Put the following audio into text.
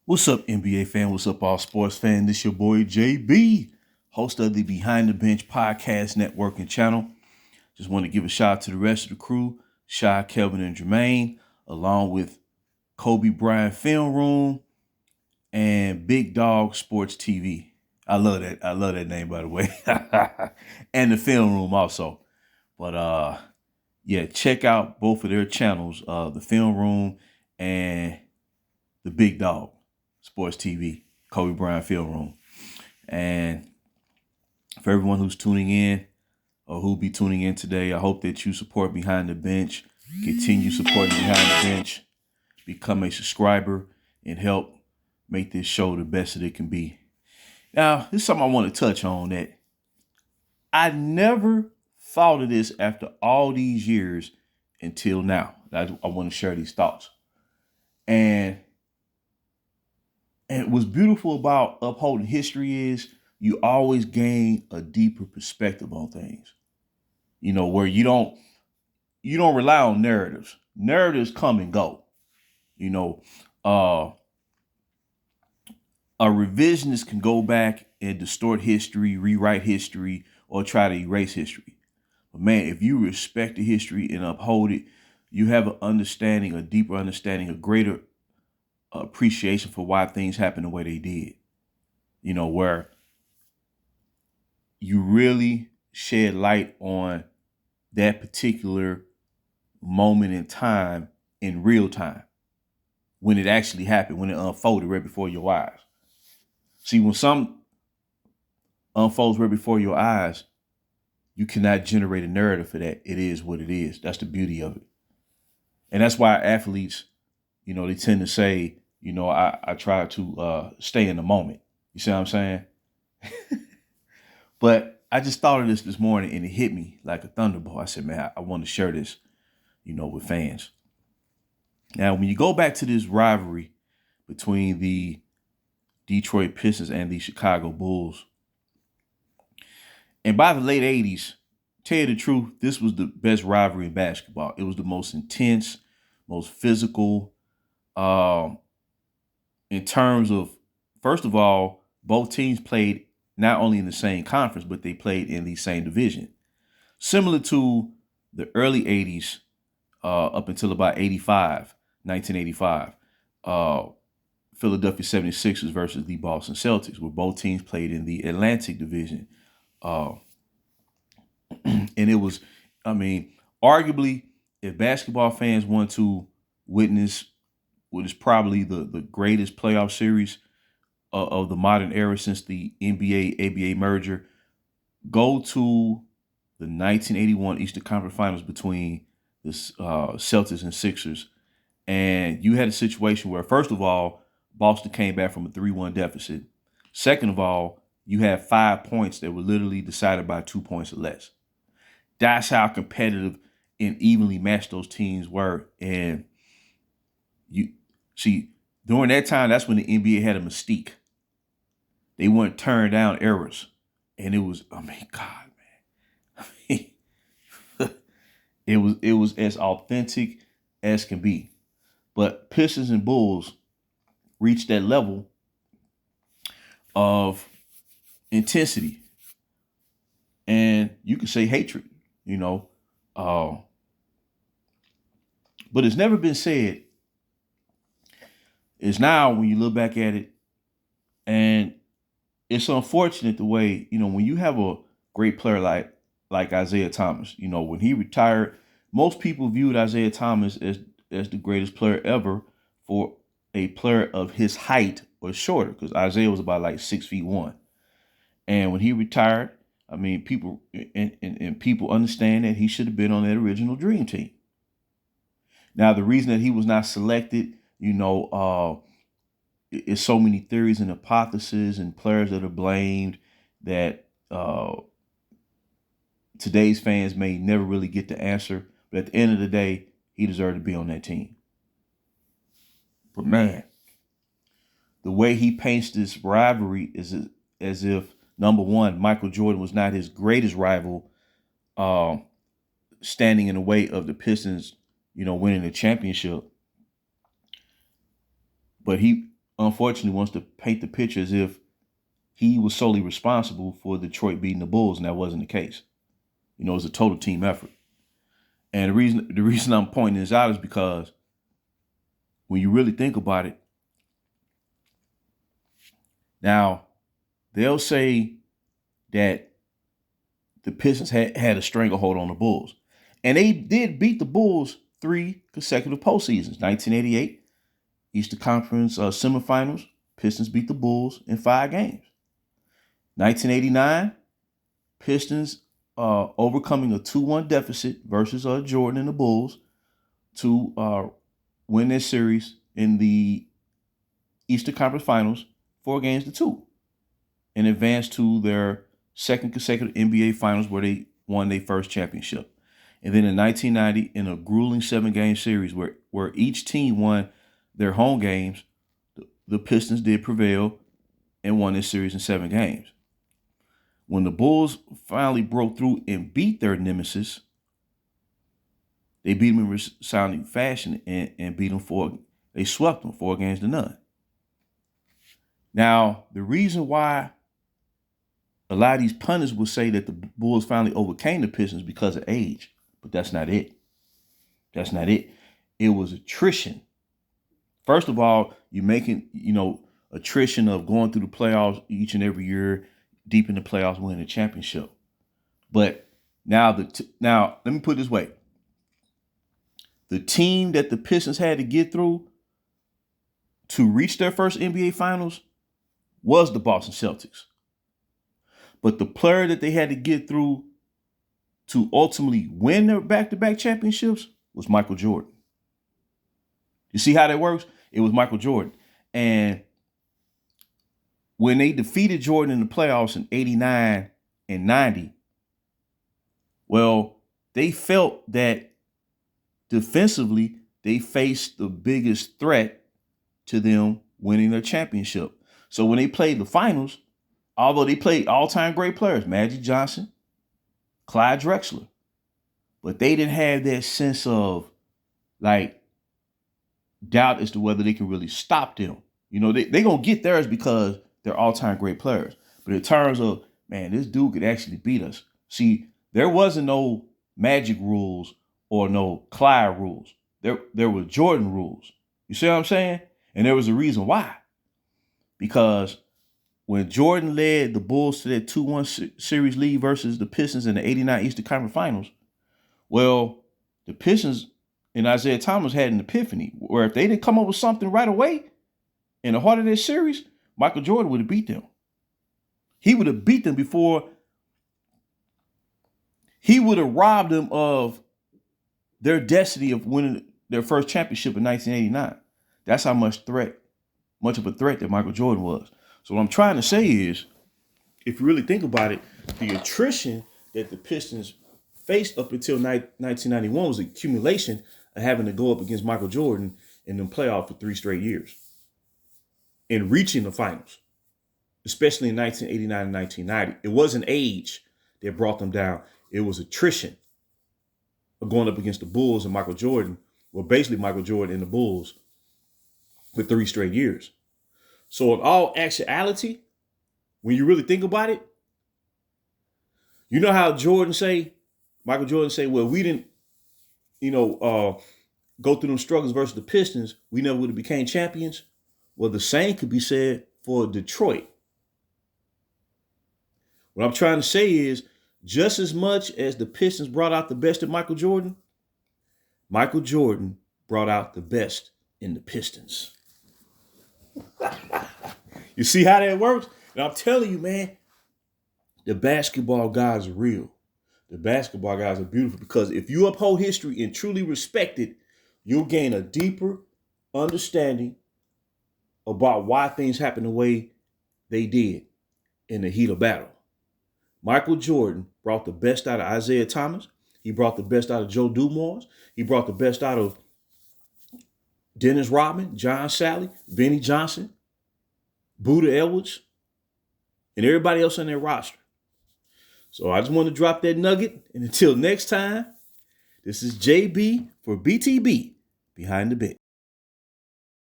What's up, NBA fan? What's up, all sports fan? This your boy JB, host of the Behind the Bench podcast network and channel. Just want to give a shout out to the rest of the crew, Shy, Kelvin, and Jermaine, along with Kobe Bryant Film Room and Big Dog Sports TV. I love that. I love that name, by the way. And the Film Room also. But yeah, check out both of their channels, the Film Room and the Big Dog Sports TV, Kobe Bryant Film Room. And for everyone who's tuning in or who'll be tuning in today, I hope that you support Behind the Bench, continue supporting Behind the Bench, become a subscriber, and help make this show the best that it can be. Now, this is something I want to touch on that I never thought of this after all these years until now. I want to share these thoughts. And what's beautiful about upholding history is you always gain a deeper perspective on things. You know, where you don't rely on narratives. Narratives come and go. You know, a revisionist can go back and distort history, rewrite history, or try to erase history. But man, if you respect the history and uphold it, you have an understanding, a deeper understanding, a greater appreciation for why things happened the way they did. You know, where you really shed light on that particular moment in time in real time, when it actually happened, when it unfolded right before your eyes. See, when something unfolds right before your eyes, you cannot generate a narrative for that. It is what it is. That's the beauty of it. And that's why athletes, you know, they tend to say, you know, I try to stay in the moment. You see what I'm saying? But I just thought of this morning and it hit me like a thunderbolt. I said, man, I want to share this, you know, with fans. Now, when you go back to this rivalry between the Detroit Pistons and the Chicago Bulls, and by the late 80s, tell you the truth, this was the best rivalry in basketball. It was the most intense, most physical, in terms of, first of all, both teams played not only in the same conference, but they played in the same division. Similar to the early 80s, up until about 1985, Philadelphia 76ers versus the Boston Celtics, where both teams played in the Atlantic Division. And it was, I mean, arguably, if basketball fans want to witness what is probably the greatest playoff series of the modern era since the NBA-ABA merger, go to the 1981 Eastern Conference Finals between the Celtics and Sixers. And you had a situation where, first of all, Boston came back from a 3-1 deficit. Second of all, you had 5 points that were literally decided by 2 points or less. That's how competitive and evenly matched those teams were. And you see, during that time, that's when the NBA had a mystique. They wouldn't turn down errors. And it was, I mean, God, man. I mean, it was as authentic as can be. But Pistons and Bulls reached that level of intensity. And you could say hatred, you know. But it's never been said. It's now when you look back at it, and it's unfortunate the way, you know, when you have a great player like Isaiah Thomas, you know, when he retired, most people viewed Isaiah Thomas as the greatest player ever for a player of his height or shorter, because Isaiah was about like 6'1". And when he retired, I mean, people and people understand that he should have been on that original Dream Team. Now, the reason that he was not selected, you know, is so many theories and hypotheses and players that are blamed that today's fans may never really get the answer. But at the end of the day, he deserved to be on that team. But man, the way he paints this rivalry is as if, number one, Michael Jordan was not his greatest rival, standing in the way of the Pistons, you know, winning the championship. But he unfortunately wants to paint the picture as if he was solely responsible for Detroit beating the Bulls, and that wasn't the case. You know, it was a total team effort. And the reason I'm pointing this out is because when you really think about it, now they'll say that the Pistons had a stranglehold on the Bulls. And they did beat the Bulls 3 consecutive postseasons. 1988, Eastern Conference semifinals, Pistons beat the Bulls in 5 games. 1989, Pistons overcoming a 2-1 deficit versus Jordan and the Bulls to win their series in the Eastern Conference Finals 4-2 and advance to their second consecutive NBA Finals where they won their first championship. And then in 1990, in a grueling 7-game series where each team won their home games, the Pistons did prevail and won this series in 7 games. When the Bulls finally broke through and beat their nemesis, they beat them in resounding fashion and beat them they swept them 4-0. Now, the reason why a lot of these pundits will say that the Bulls finally overcame the Pistons because of age, but that's not it. That's not it. It was attrition. First of all, you're making, attrition of going through the playoffs each and every year, deep in the playoffs, winning a championship. But now let me put it this way. The team that the Pistons had to get through to reach their first NBA Finals was the Boston Celtics. But the player that they had to get through to ultimately win their back-to-back championships was Michael Jordan. You see how that works? It was Michael Jordan. And when they defeated Jordan in the playoffs in 89 and 90, well, they felt that defensively, they faced the biggest threat to them winning their championship. So when they played the finals, although they played all-time great players, Magic Johnson, Clyde Drexler, but they didn't have that sense of doubt as to whether they can really stop them. They're going to get theirs because they're all-time great players. But in terms of, man, this dude could actually beat us. See, there wasn't no Magic rules or no Clyde rules. There were Jordan rules. You see what I'm saying? And there was a reason why. Because when Jordan led the Bulls to that 2-1 series lead versus the Pistons in the 89 Eastern Conference Finals, well, the Pistons and Isaiah Thomas had an epiphany where if they didn't come up with something right away in the heart of their series, Michael Jordan would have beat them. He would have beat them before he would have robbed them of their destiny of winning their first championship in 1989. That's how much of a threat that Michael Jordan was. So what I'm trying to say is, if you really think about it, the attrition that the Pistons faced up until 1991 was accumulation of having to go up against Michael Jordan in the playoffs for 3 straight years and reaching the finals, especially in 1989 and 1990. It wasn't age that brought them down. It was attrition of going up against the Bulls and Michael Jordan. Well, basically Michael Jordan and the Bulls for 3 straight years. So in all actuality, when you really think about it, you know how Michael Jordan say, well, we didn't, go through them struggles versus the Pistons, we never would have became champions. Well, the same could be said for Detroit. What I'm trying to say is, just as much as the Pistons brought out the best in Michael Jordan brought out the best in the Pistons. You see how that works? And I'm telling you, man, the basketball guys are real. The basketball guys are beautiful because if you uphold history and truly respect it, you'll gain a deeper understanding about why things happen the way they did in the heat of battle. Michael Jordan brought the best out of Isaiah Thomas. He brought the best out of Joe Dumars. He brought the best out of Dennis Rodman, John Sally, Vinnie Johnson, Buda Edwards, and everybody else on their roster. So I just want to drop that nugget. And until next time, this is JB for BTB Behind the Bench.